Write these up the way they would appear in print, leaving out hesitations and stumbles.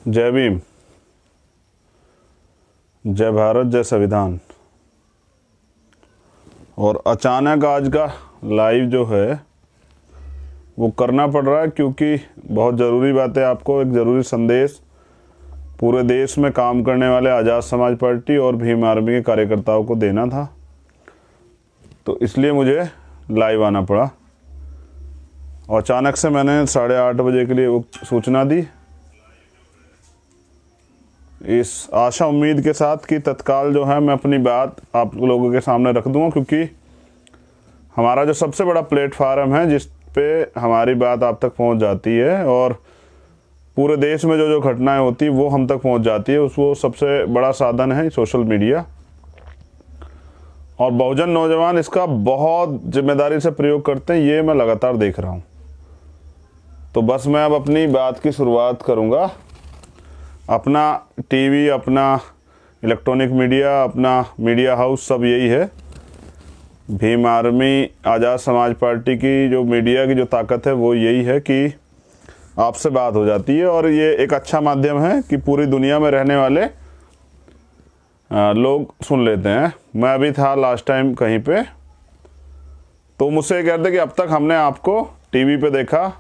जय भीम, जय भारत, जय संविधान। और अचानक आज का लाइव जो है वो करना पड़ रहा है क्योंकि बहुत ज़रूरी बात है। आपको एक ज़रूरी संदेश पूरे देश में काम करने वाले आज़ाद समाज पार्टी और भीम आर्मी के कार्यकर्ताओं को देना था, तो इसलिए मुझे लाइव आना पड़ा। और अचानक से मैंने 8:30 बजे के लिए वो सूचना दी, इस आशा उम्मीद के साथ कि तत्काल जो है मैं अपनी बात आप लोगों के सामने रख दूंगा, क्योंकि हमारा जो सबसे बड़ा प्लेटफार्म है जिस पे हमारी बात आप तक पहुंच जाती है और पूरे देश में जो घटनाएं होती है वो हम तक पहुंच जाती है, वो सबसे बड़ा साधन है सोशल मीडिया। और बहुजन नौजवान इसका बहुत जिम्मेदारी से प्रयोग करते हैं, ये मैं लगातार देख रहा हूँ। तो बस मैं अब अपनी बात की शुरुआत करूँगा। अपना टीवी, अपना इलेक्ट्रॉनिक मीडिया, अपना मीडिया हाउस सब यही है। भीम आर्मी आज़ाद समाज पार्टी की जो मीडिया की जो ताकत है वो यही है कि आपसे बात हो जाती है, और ये एक अच्छा माध्यम है कि पूरी दुनिया में रहने वाले लोग सुन लेते हैं। मैं अभी था लास्ट टाइम कहीं पे, तो मुझसे कहते थे कि अब तक हमने आपको टीवी पे देखा,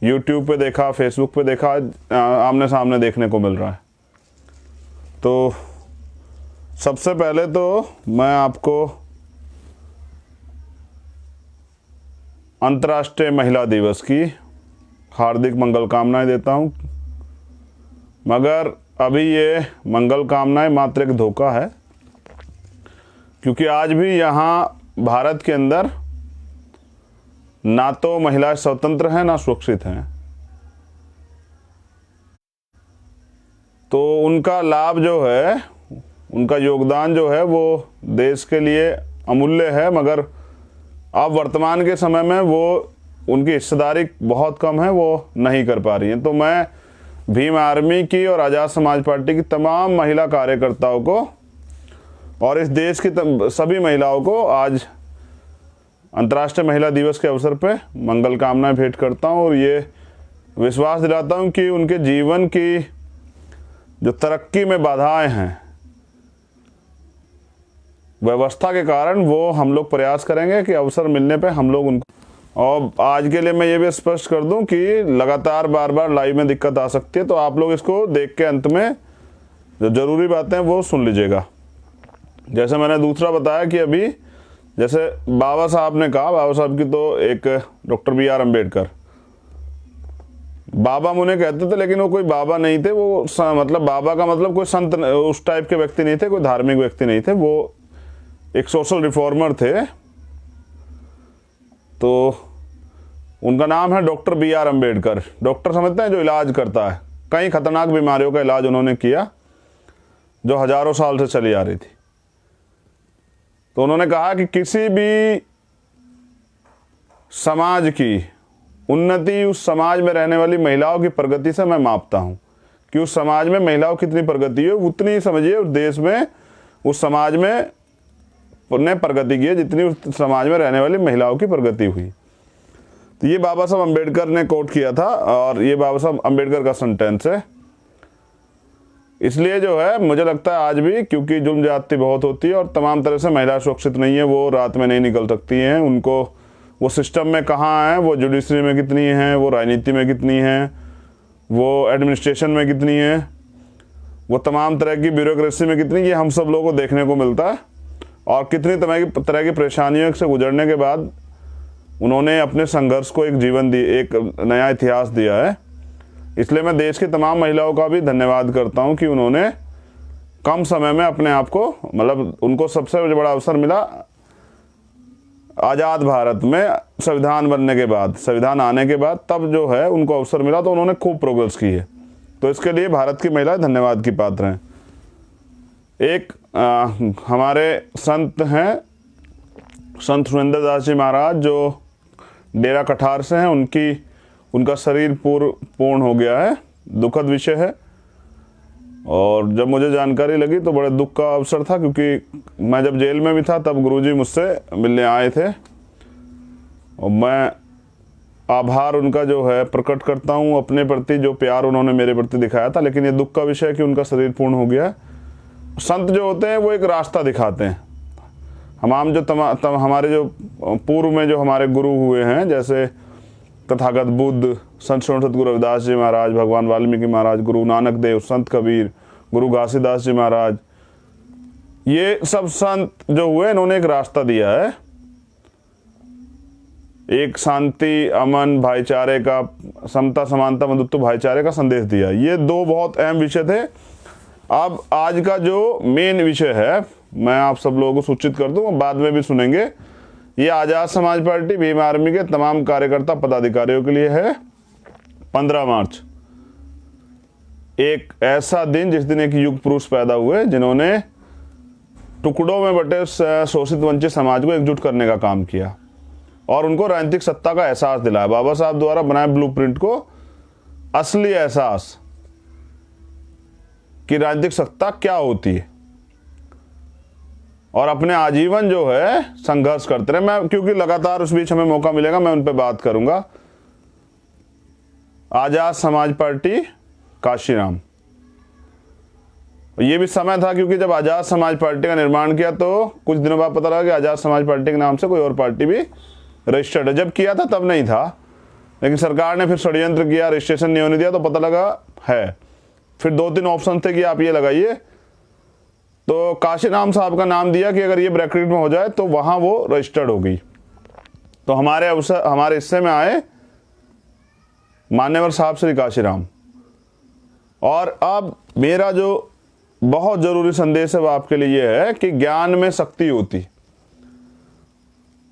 यूट्यूब पे देखा, फेसबुक पे देखा, आमने सामने देखने को मिल रहा है। तो सबसे पहले तो मैं आपको अंतर्राष्ट्रीय महिला दिवस की हार्दिक मंगल कामनाएं देता हूं, मगर अभी ये मंगल कामनाएं मात्र एक धोखा है, क्योंकि आज भी यहाँ भारत के अंदर ना तो महिलाएं स्वतंत्र हैं ना सुरक्षित हैं। तो उनका लाभ जो है, उनका योगदान जो है वो देश के लिए अमूल्य है, मगर अब वर्तमान के समय में वो उनकी हिस्सेदारी बहुत कम है, वो नहीं कर पा रही हैं। तो मैं भीम आर्मी की और आज़ाद समाज पार्टी की तमाम महिला कार्यकर्ताओं को और इस देश की सभी महिलाओं को आज अंतर्राष्ट्रीय महिला दिवस के अवसर पे मंगल कामनाएं भेंट करता हूं, और ये विश्वास दिलाता हूं कि उनके जीवन की जो तरक्की में बाधाएं हैं व्यवस्था के कारण, वो हम लोग प्रयास करेंगे कि अवसर मिलने पे हम लोग उनको। और आज के लिए मैं ये भी स्पष्ट कर दूं कि लगातार बार बार लाइव में दिक्कत आ सकती है, तो आप लोग इसको देख के अंत में जो ज़रूरी बातें वो सुन लीजिएगा। जैसे मैंने दूसरा बताया कि अभी जैसे बाबा साहब ने कहा, बाबा साहब की तो एक डॉक्टर BR अम्बेडकर, बाबा मुने कहते थे, लेकिन वो कोई बाबा नहीं थे। वो मतलब बाबा का मतलब कोई संत उस टाइप के व्यक्ति नहीं थे, कोई धार्मिक व्यक्ति नहीं थे, वो एक सोशल रिफॉर्मर थे। तो उनका नाम है डॉक्टर BR अम्बेडकर। डॉक्टर समझते हैं जो इलाज करता है, कई खतरनाक बीमारियों का इलाज उन्होंने किया जो हजारों साल से चली आ रही थी। तो उन्होंने कहा कि किसी भी समाज की उन्नति उस समाज में रहने वाली महिलाओं की प्रगति से मैं मापता हूं, कि उस समाज में महिलाओं की कितनी प्रगति है उतनी ही समझिए उस देश में, उस समाज में ने प्रगति की है जितनी उस समाज में रहने वाली महिलाओं की प्रगति हुई। तो ये बाबा साहब अम्बेडकर ने कोट किया था, और ये बाबा साहब अम्बेडकर का सेंटेंस है। इसलिए जो है मुझे लगता है आज भी, क्योंकि जुल्म ज्यादती बहुत होती है और तमाम तरह से महिला सुरक्षित नहीं है, वो रात में नहीं निकल सकती हैं, उनको वो सिस्टम में कहाँ हैं, वो जुडिशरी में कितनी हैं, वो राजनीति में कितनी हैं, वो एडमिनिस्ट्रेशन में कितनी हैं, वो तमाम तरह की ब्यूरोक्रेसी में कितनी, ये हम सब लोगों को देखने को मिलता है। और कितनी तरह की परेशानियों से गुजरने के बाद उन्होंने अपने संघर्ष को एक जीवन दी, एक नया इतिहास दिया है। इसलिए मैं देश की तमाम महिलाओं का भी धन्यवाद करता हूं कि उन्होंने कम समय में अपने आप को, मतलब उनको सबसे बड़ा अवसर मिला आज़ाद भारत में संविधान बनने के बाद, संविधान आने के बाद, तब जो है उनको अवसर मिला, तो उन्होंने खूब प्रोग्रेस की है। तो इसके लिए भारत की महिलाएं धन्यवाद की पात्र हैं। एक हमारे संत हैं, संत सुरेंद्र दास जी महाराज, जो डेरा कठार से हैं, उनका शरीर पूर्ण हो गया है, दुखद विषय है। और जब मुझे जानकारी लगी तो बड़े दुख का अवसर था, क्योंकि मैं जब जेल में भी था तब गुरुजी मुझसे मिलने आए थे, और मैं आभार उनका जो है प्रकट करता हूँ अपने प्रति, जो प्यार उन्होंने मेरे प्रति दिखाया था। लेकिन ये दुख का विषय है कि उनका शरीर पूर्ण हो गया है। संत जो होते हैं वो एक रास्ता दिखाते हैं। हम जो हमारे जो पूर्व में जो हमारे गुरु हुए हैं, जैसे तथागत बुद्ध, संत सतगुरु रविदास जी महाराज, भगवान वाल्मीकि महाराज, गुरु नानक देव, संत कबीर, गुरु घासीदास जी महाराज, ये सब संत जो हुए इन्होंने एक रास्ता दिया है, एक शांति, अमन, भाईचारे का, समता, समानता, बंधुत्व, भाईचारे का संदेश दिया। ये दो बहुत अहम विषय थे। अब आज का जो मेन विषय है मैं आप सब लोगों को सूचित कर दूं, बाद में भी सुनेंगे। ये आज़ाद समाज पार्टी भीम आर्मी के तमाम कार्यकर्ता पदाधिकारियों के लिए है। 15 मार्च एक ऐसा दिन जिस दिन एक युग पुरुष पैदा हुए जिन्होंने टुकड़ों में बटे शोषित वंचित समाज को एकजुट करने का काम किया और उनको राजनीतिक सत्ता का एहसास दिलाया। बाबा साहब द्वारा बनाए ब्लूप्रिंट को असली एहसास कि राजनीतिक सत्ता क्या होती है, और अपने आजीवन जो है संघर्ष करते रहे। मैं क्योंकि लगातार उस बीच हमें मौका मिलेगा मैं उन पर बात करूंगा। आजाद समाज पार्टी काशीराम, ये भी समय था क्योंकि जब आजाद समाज पार्टी का निर्माण किया तो कुछ दिनों बाद पता लगा कि आजाद समाज पार्टी के नाम से कोई और पार्टी भी रजिस्टर्ड है। जब किया था तब नहीं था, लेकिन सरकार ने फिर षड्यंत्र किया, रजिस्ट्रेशन नहीं होने दिया तो पता लगा है। फिर 2-3 ऑप्शन थे कि आप ये लगाइए, तो काशीराम साहब का नाम दिया कि अगर ये ब्रैकेट में हो जाए तो वहां वो रजिस्टर्ड हो गई। तो हमारे हिस्से में आए मान्यवर साहब श्री काशीराम। और अब मेरा जो बहुत जरूरी संदेश है वो आपके लिए यह है कि ज्ञान में शक्ति होती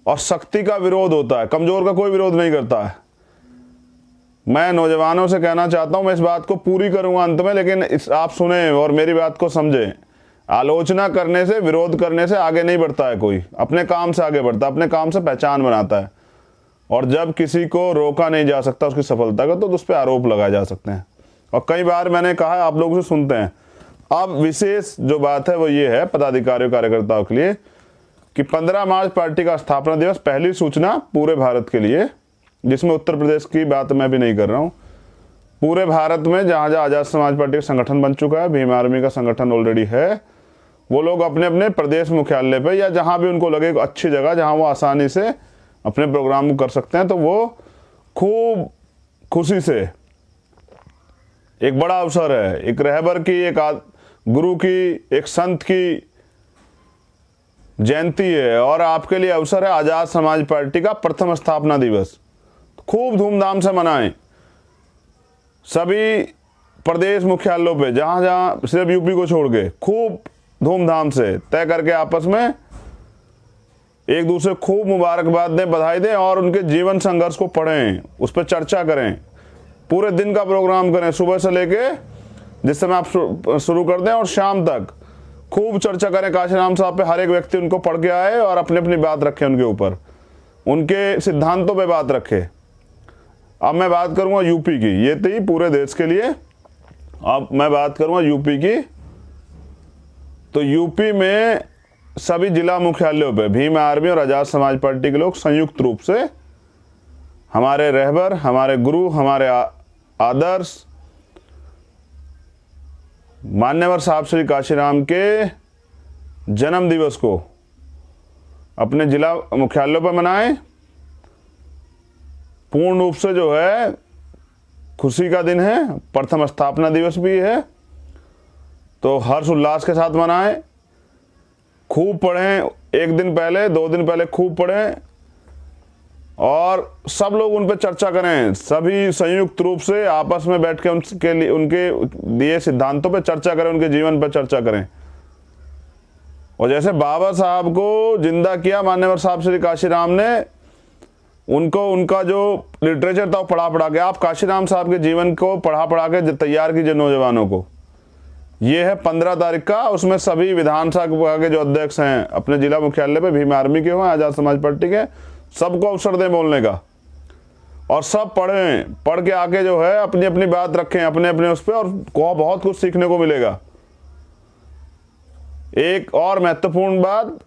और शक्ति का विरोध होता है, कमजोर का कोई विरोध नहीं करता है। मैं नौजवानों से कहना चाहता हूं, मैं इस बात को पूरी करूंगा अंत में, लेकिन आप सुने और मेरी बात को समझें। आलोचना करने से, विरोध करने से आगे नहीं बढ़ता है कोई, अपने काम से आगे बढ़ता है, अपने काम से पहचान बनाता है। और जब किसी को रोका नहीं जा सकता उसकी सफलता का, तो उस पर आरोप लगाए जा सकते हैं। और कई बार मैंने कहा, आप लोग उसे सुनते हैं। अब विशेष जो बात है वो ये है पदाधिकारियों कार्यकर्ताओं के लिए कि 15 मार्च पार्टी का स्थापना दिवस, पहली सूचना पूरे भारत के लिए, जिसमें उत्तर प्रदेश की बात मैं भी नहीं कर रहा हूं। पूरे भारत में जहां जहां आजाद समाज पार्टी का संगठन बन चुका है, भीम आर्मी का संगठन ऑलरेडी है, वो लोग अपने अपने प्रदेश मुख्यालय पे या जहां भी उनको लगे अच्छी जगह जहां वो आसानी से अपने प्रोग्राम को कर सकते हैं, तो वो खूब खुशी से, एक बड़ा अवसर है, एक रहबर की, एक गुरु की, एक संत की जयंती है और आपके लिए अवसर है आजाद समाज पार्टी का प्रथम स्थापना दिवस। खूब धूमधाम से मनाएं। सभी प्रदेश मुख्यालयों पे, जहां जहां, सिर्फ यूपी को छोड़ के, खूब धूमधाम से तय करके आपस में एक दूसरे खूब मुबारकबाद दें, बधाई दें और उनके जीवन संघर्ष को पढ़ें, उस पर चर्चा करें, पूरे दिन का प्रोग्राम करें, सुबह से लेके जिस समय आप शुरू कर दें और शाम तक खूब चर्चा करें काशीराम साहब पे। हर एक व्यक्ति उनको पढ़ के आए और अपनी अपनी बात रखे, उनके ऊपर, उनके सिद्धांतों पे बात रखे। अब मैं बात करूंगा यूपी की, ये थी पूरे देश के लिए। अब मैं बात करूंगा यूपी की। तो यूपी में सभी जिला मुख्यालयों पे भीम आर्मी और आजाद समाज पार्टी के लोग संयुक्त रूप से, हमारे रहबर, हमारे गुरु, हमारे आदर्श मान्यवर साहब श्री काशीराम के जन्म दिवस को अपने जिला मुख्यालयों पर मनाएं। पूर्ण रूप से जो है खुशी का दिन है, प्रथम स्थापना दिवस भी है, तो हर्ष उल्लास के साथ मनाएं। खूब पढ़ें, 1 दिन पहले, 2 दिन पहले खूब पढ़ें और सब लोग उन पर चर्चा करें। सभी संयुक्त रूप से आपस में बैठ के उनके दिए सिद्धांतों पर चर्चा करें, उनके जीवन पर चर्चा करें। और जैसे बाबा साहब को जिंदा किया मान्यवर साहब श्री काशीराम ने, उनको उनका जो लिटरेचर था वो पढ़ा के, आप काशीराम साहब के जीवन को पढ़ा के तैयार कीजिए नौजवानों को। ये है 15 तारीख का, उसमें सभी विधानसभा के जो अध्यक्ष हैं अपने जिला मुख्यालय पे, भीम आर्मी के हों, आजाद समाज पार्टी के, सबको अवसर दें बोलने का और सब पढ़ें। पढ़ के आके जो है अपनी अपनी बात रखें, अपने अपने उस पर, और बहुत कुछ सीखने को मिलेगा। एक और महत्वपूर्ण बात,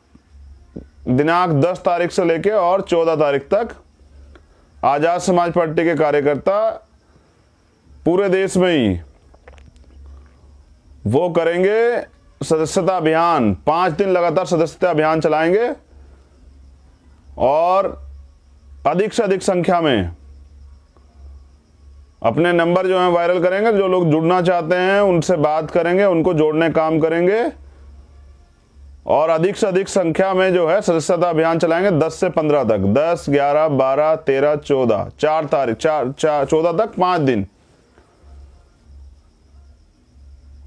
दिनांक 10 तारीख से लेके और 14 तारीख तक आज़ाद समाज पार्टी के कार्यकर्ता पूरे देश में ही वो करेंगे सदस्यता अभियान, 5 दिन लगातार सदस्यता अभियान चलाएंगे और अधिक से अधिक संख्या में अपने नंबर जो है वायरल करेंगे। जो लोग जुड़ना चाहते हैं उनसे बात करेंगे, उनको जोड़ने काम करेंगे और अधिक से अधिक संख्या में जो है सदस्यता अभियान चलाएंगे 10 से 15 तक, 10, 11, 12, 13, 14, 4 तारीख 14 तक 5 दिन।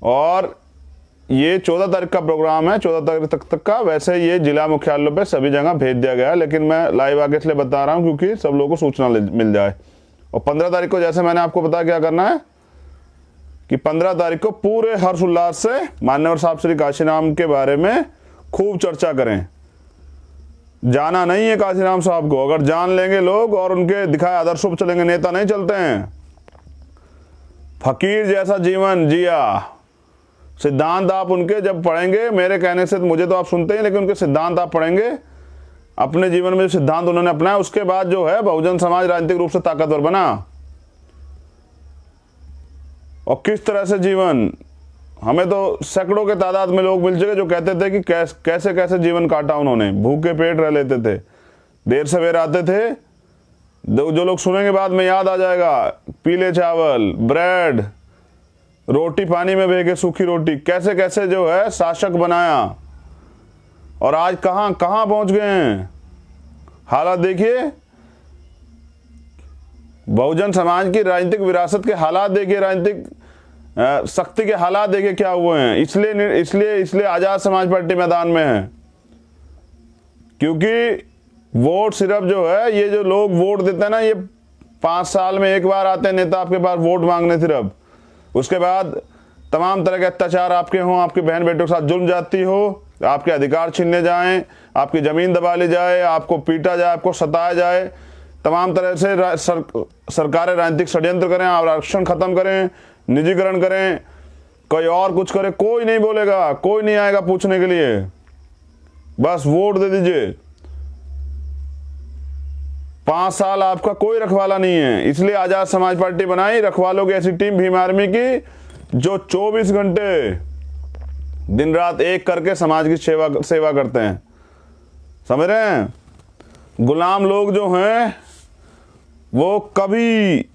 और ये 14 तारीख का प्रोग्राम है, 14 तारीख तक का। वैसे ये जिला मुख्यालयों पे सभी जगह भेज दिया गया है, लेकिन मैं लाइव आके इसलिए बता रहा हूँ क्योंकि सब लोगों को सूचना मिल जाए। और 15 तारीख को जैसे मैंने आपको बताया क्या करना है कि 15 तारीख को पूरे हर्षोल्लास से मान्यवर साहब श्री काशीराम के बारे में खूब चर्चा करें। जाना नहीं है काशीराम साहब को, अगर जान लेंगे लोग और उनके दिखाए आदर्शों पर चलेंगे, नेता नहीं चलते हैं। फकीर जैसा जीवन जिया, सिद्धांत आप उनके जब पढ़ेंगे, मेरे कहने से मुझे तो आप सुनते हैं, लेकिन उनके सिद्धांत आप पढ़ेंगे, अपने जीवन में जो सिद्धांत उन्होंने अपनाया, उसके बाद जो है बहुजन समाज राजनीतिक रूप से ताकतवर बना। और किस तरह से जीवन, हमें तो सैकड़ों के तादाद में लोग मिल चुके जो कहते थे कि कैसे कैसे जीवन काटा उन्होंने, भूखे पेट रह लेते थे, देर सवेर आते थे। जो लोग सुनेंगे बाद में याद आ जाएगा, पीले चावल, ब्रेड, रोटी पानी में भेके सूखी रोटी, कैसे कैसे जो है शासक बनाया। और आज कहां कहां पहुंच गए हैं, हालात देखिए। बहुजन समाज की राजनीतिक विरासत के हालात देखिए, राजनीतिक शक्ति के हालात देखिए क्या हुए हैं। इसलिए आजाद समाज पार्टी मैदान में है, क्योंकि वोट सिर्फ जो है, ये जो लोग वोट देते हैं ना, ये 5 साल में एक बार आते हैं नेता आपके पास वोट मांगने सिर्फ। उसके बाद तमाम तरह के अत्याचार आपके हों, आपके बहन बेटों के साथ जुल्म जाती हो, आपके अधिकार छीनने जाएं, आपकी जमीन दबा ली जाए, आपको पीटा जाए, आपको सताया जाए, तमाम तरह से सरकारें राजनीतिक षड्यंत्र करें, आरक्षण खत्म करें, निजीकरण करें, कोई और कुछ करे, कोई नहीं बोलेगा, कोई नहीं आएगा पूछने के लिए, बस वोट दे दीजिए। 5 साल आपका कोई रखवाला नहीं है। इसलिए आजाद समाज पार्टी बनाई, रखवालों की ऐसी टीम भीम आर्मी की, जो 24 घंटे दिन रात एक करके समाज की सेवा करते हैं। समझ रहे हैं? गुलाम लोग जो हैं वो कभी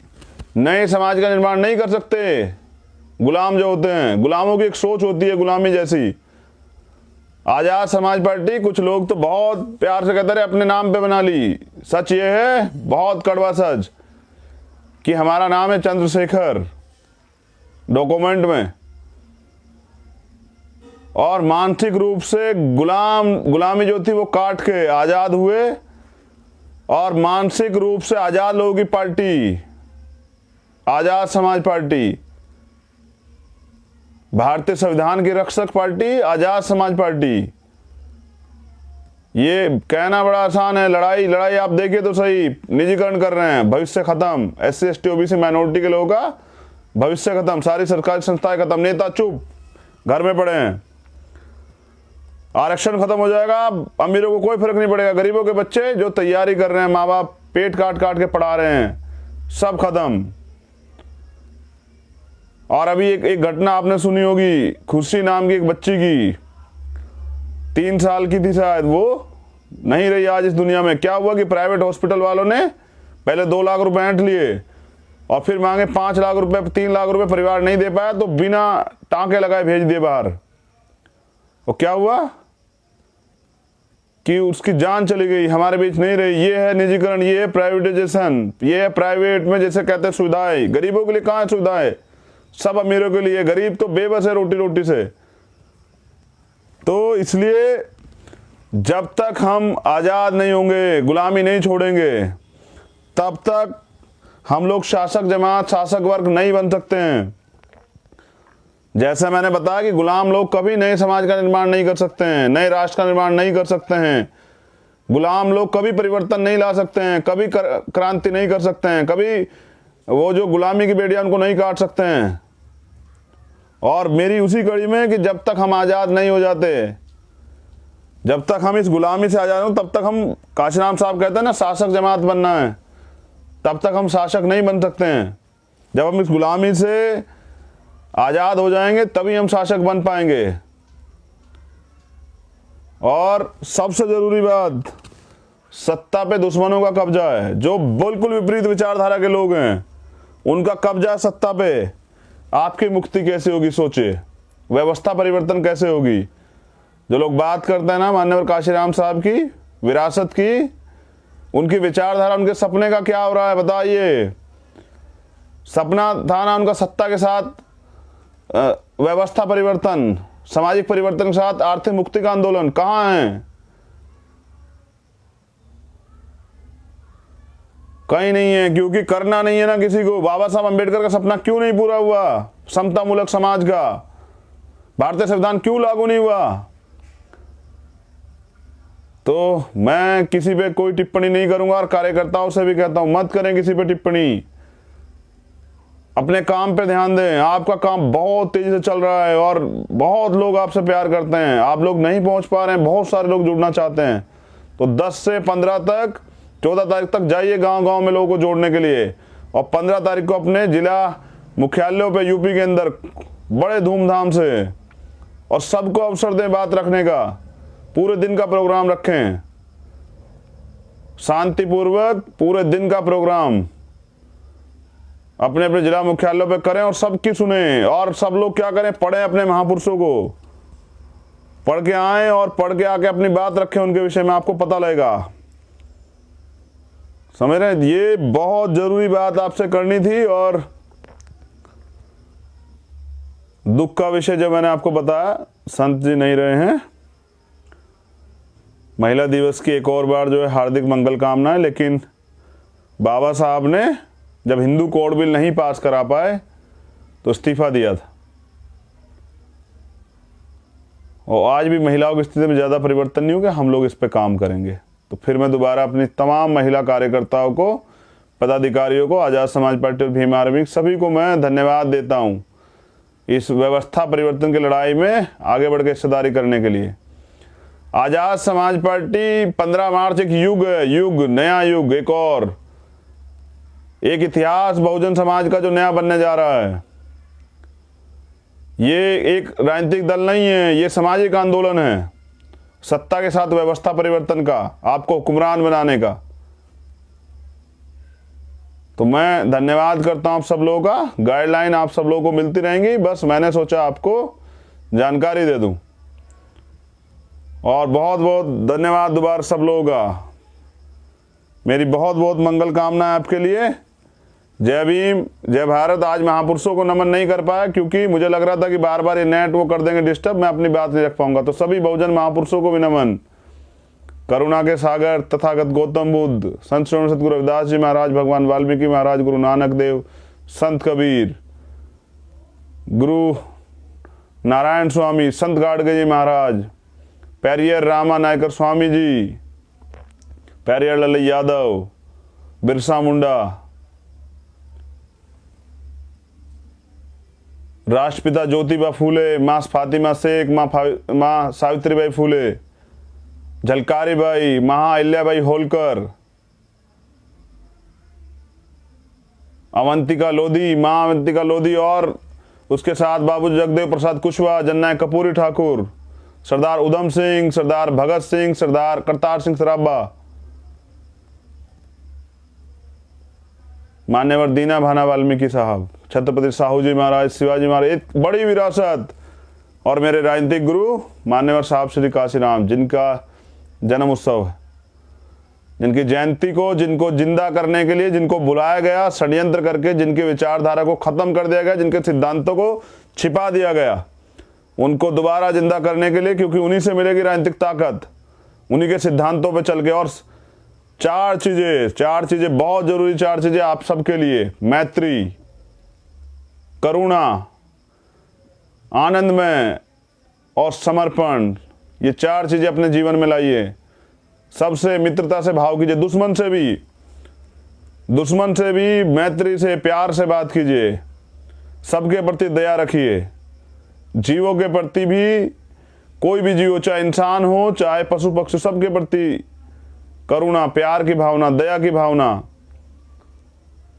नए समाज का निर्माण नहीं कर सकते। गुलाम जो होते हैं, गुलामों की एक सोच होती है गुलामी जैसी। आजाद समाज पार्टी, कुछ लोग तो बहुत प्यार से कहते रहे अपने नाम पे बना ली। सच ये है, बहुत कड़वा सच, कि हमारा नाम है चंद्रशेखर डॉक्यूमेंट में, और मानसिक रूप से गुलामी जो थी वो काट के आजाद हुए, और मानसिक रूप से आजाद लोगों की पार्टी आजाद समाज पार्टी, भारतीय संविधान की रक्षक पार्टी आजाद समाज पार्टी। ये कहना बड़ा आसान है, लड़ाई आप देखिए तो सही। निजीकरण कर रहे हैं, भविष्य खत्म, SC ST OBC माइनॉरिटी के लोगों का भविष्य खत्म, सारी सरकारी संस्थाएं खत्म, नेता चुप घर में पड़े हैं। आरक्षण खत्म हो जाएगा, अमीरों को कोई फर्क नहीं पड़ेगा, गरीबों के बच्चे जो तैयारी कर रहे हैं, माँ बाप पेट काट काट के पढ़ा रहे हैं, सब खत्म। और अभी एक घटना आपने सुनी होगी, खुशी नाम की एक बच्ची की, 3 साल की थी शायद, वो नहीं रही आज इस दुनिया में। क्या हुआ कि प्राइवेट हॉस्पिटल वालों ने पहले 2 लाख रुपए ऐंठ लिए और फिर मांगे 5 लाख रुपए, 3 लाख रुपए, परिवार नहीं दे पाया तो बिना टांके लगाए भेज दिए बाहर। और क्या हुआ कि उसकी जान चली गई, हमारे बीच नहीं रही। ये है निजीकरण, ये है प्राइवेटाइजेशन, ये है प्राइवेट में जैसे कहते हैं सुविधाएं। गरीबों के लिए कहाँ है सुविधाएं, सब अमीरों के लिए, गरीब तो बेबस है रोटी रोटी से। तो इसलिए जब तक हम आजाद नहीं होंगे, गुलामी नहीं छोड़ेंगे, तब तक हम लोग शासक जमात, शासक वर्ग नहीं बन सकते हैं। जैसे मैंने बताया कि गुलाम लोग कभी नए समाज का निर्माण नहीं कर सकते हैं, नए राष्ट्र का निर्माण नहीं कर सकते हैं। गुलाम लोग कभी परिवर्तन नहीं ला सकते हैं, कभी क्रांति नहीं कर सकते हैं, कभी वो जो गुलामी की बेड़ियां उनको नहीं काट सकते हैं। और मेरी उसी कड़ी में कि जब तक हम आज़ाद नहीं हो जाते, जब तक हम इस गुलामी से आज़ाद हो, तब तक हम, काशीराम साहब कहते हैं ना, शासक जमात बनना है, तब तक हम शासक नहीं बन सकते हैं। जब हम इस गुलामी से आज़ाद हो जाएंगे तभी हम शासक बन पाएंगे। और सबसे ज़रूरी बात, सत्ता पे दुश्मनों का कब्जा है। जो बिल्कुल विपरीत विचारधारा के लोग हैं उनका कब्जा है सत्ता पे। आपकी मुक्ति कैसे होगी सोचिए, व्यवस्था परिवर्तन कैसे होगी। जो लोग बात करते हैं ना माननीय काशीराम साहब की विरासत की, उनकी विचारधारा, उनके सपने का क्या हो रहा है बताइए। सपना था ना उनका सत्ता के साथ व्यवस्था परिवर्तन, सामाजिक परिवर्तन के साथ आर्थिक मुक्ति का आंदोलन, कहाँ है? कहीं नहीं है, क्योंकि करना नहीं है ना किसी को। बाबा साहब अंबेडकर का सपना क्यों नहीं पूरा हुआ? समता मूलक समाज का भारतीय संविधान क्यों लागू नहीं हुआ? तो मैं किसी पे कोई टिप्पणी नहीं करूंगा और कार्यकर्ताओं से भी कहता हूं मत करें किसी पे टिप्पणी। अपने काम पे ध्यान दें। आपका काम बहुत तेजी से चल रहा है और बहुत लोग आपसे प्यार करते हैं। आप लोग नहीं पहुंच पा रहे हैं, बहुत सारे लोग जुड़ना चाहते हैं, तो 10 से 15 तक 14 तारीख तक जाइए गांव-गांव में लोगों को जोड़ने के लिए। और 15 तारीख को अपने जिला मुख्यालयों पे यूपी के अंदर बड़े धूमधाम से, और सबको अवसर दें बात रखने का। पूरे दिन का प्रोग्राम रखें, शांतिपूर्वक पूरे दिन का प्रोग्राम अपने अपने जिला मुख्यालयों पे करें और सबकी सुने। और सब लोग क्या करें, पढ़ें अपने महापुरुषों को, पढ़ के आए और पढ़ के आके अपनी बात रखें उनके विषय में, आपको पता लगेगा। समझ रहे हैं? ये बहुत जरूरी बात आपसे करनी थी। और दुख का विषय जो मैंने आपको बताया, संत जी नहीं रहे हैं। महिला दिवस की एक और बार जो है हार्दिक मंगल कामनाएं। लेकिन बाबा साहब ने जब हिंदू कोड बिल नहीं पास करा पाए तो इस्तीफा दिया था। और आज भी महिलाओं की स्थिति में ज़्यादा परिवर्तन नहीं हुआ। हम लोग इस पे काम करेंगे। तो फिर मैं दोबारा अपनी तमाम महिला कार्यकर्ताओं को, पदाधिकारियों को, आज़ाद समाज पार्टी और भीम आर्मी सभी को मैं धन्यवाद देता हूँ इस व्यवस्था परिवर्तन की लड़ाई में आगे बढ़ के हिस्सेदारी करने के लिए। आज़ाद समाज पार्टी 15 मार्च एक युग है, युग, नया युग, एक और एक इतिहास बहुजन समाज का जो नया बनने जा रहा है। ये एक राजनीतिक दल नहीं है, ये सामाजिक आंदोलन है, सत्ता के साथ व्यवस्था परिवर्तन का, आपको हुक्मरान बनाने का। तो मैं धन्यवाद करता हूं आप सब लोगों का। गाइडलाइन आप सब लोगों को मिलती रहेंगी, बस मैंने सोचा आपको जानकारी दे दूं। और बहुत बहुत धन्यवाद दोबारा सब लोगों का। मेरी बहुत बहुत मंगल कामना है आपके लिए। जय भीम, जय भारत। आज महापुरुषों को नमन नहीं कर पाया क्योंकि मुझे लग रहा था कि बार बार ये नेट वो कर देंगे डिस्टर्ब, मैं अपनी बात नहीं रख पाऊंगा। तो सभी बहुजन महापुरुषों को भी नमन। करुणा के सागर तथागत गौतम बुद्ध, संत श्रवण सतगुरु रविदास जी महाराज, भगवान वाल्मीकि महाराज, गुरु नानक देव, संत कबीर, गुरु नारायण स्वामी, संत गाडगे जी महाराज, पेरियर रामा नायकर स्वामी जी, पेरियर लल्लू यादव, बिरसा मुंडा, राष्ट्रपिता ज्योतिबा फूले, मां फातिमा शेख, मां सावित्रीबाई फूले, झलकारी बाई, महाअहिल्याबाई होलकर, अवंतिका लोधी, मां अवंतिका लोधी, और उसके साथ बाबू जगदेव प्रसाद कुशवाहा, जननायक कपूरी ठाकुर, सरदार उधम सिंह, सरदार भगत सिंह, सरदार करतार सिंह सराभा, मान्यवर दीना भाना वाल्मीकि साहब, छत्रपति साहू जी महाराज, शिवाजी महाराज, एक बड़ी विरासत। और मेरे राजनीतिक गुरु मान्यवर साहब श्री काशीराम, जिनका जन्म उत्सव है, जिनकी जयंती को, जिनको जिंदा करने के लिए, जिनको बुलाया गया षड्यंत्र करके, जिनके विचारधारा को खत्म कर दिया गया, जिनके सिद्धांतों को छिपा दिया गया, उनको दोबारा जिंदा करने के लिए, क्योंकि उन्हीं से मिलेगी राजनीतिक ताकत, उन्हीं के सिद्धांतों पे चल के। और चार चीजें बहुत जरूरी, 4 चीजें आप सबके लिए: मैत्री, करुणा, आनंदमय और समर्पण। ये 4 चीजें अपने जीवन में लाइए। सबसे मित्रता से भाव कीजिए, दुश्मन से भी मैत्री से, प्यार से बात कीजिए, सबके प्रति दया रखिए, जीवों के प्रति भी, कोई भी जीव, चाहे इंसान हो चाहे पशु पक्षी, सबके प्रति करुणा, प्यार की भावना, दया की भावना।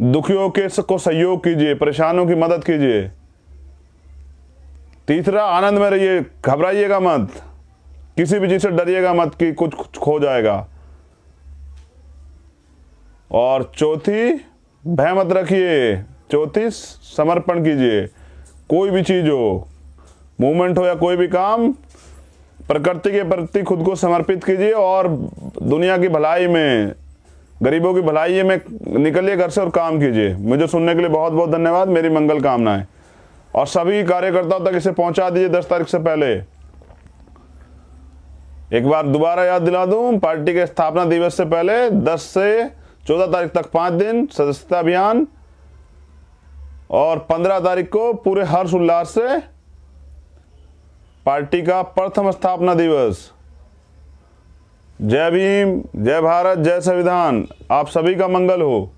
दुखियों के को सहयोग कीजिए, परेशानों की मदद कीजिए। तीसरा, आनंद में रहिए, घबराइएगा मत, किसी भी चीज से डरिएगा मत कि कुछ खो जाएगा। और चौथी, भय मत रखिए। चौथी, समर्पण कीजिए। कोई भी चीज हो, मूवमेंट हो या कोई भी काम, प्रकृति के प्रति खुद को समर्पित कीजिए और दुनिया की भलाई में, गरीबों की भलाई में निकलिए घर से और काम कीजिए। मुझे सुनने के लिए बहुत बहुत धन्यवाद। मेरी मंगल कामनाएं, और सभी कार्यकर्ताओं तक इसे पहुंचा दीजिए 10 तारीख से पहले। एक बार दोबारा याद दिला दूं, पार्टी के स्थापना दिवस से पहले 10 से 14 तारीख तक 5 दिन सदस्यता अभियान, और 15 तारीख को पूरे हर्ष उल्लास से पार्टी का प्रथम स्थापना दिवस। जय भीम, जय भारत, जय संविधान। आप सभी का मंगल हो।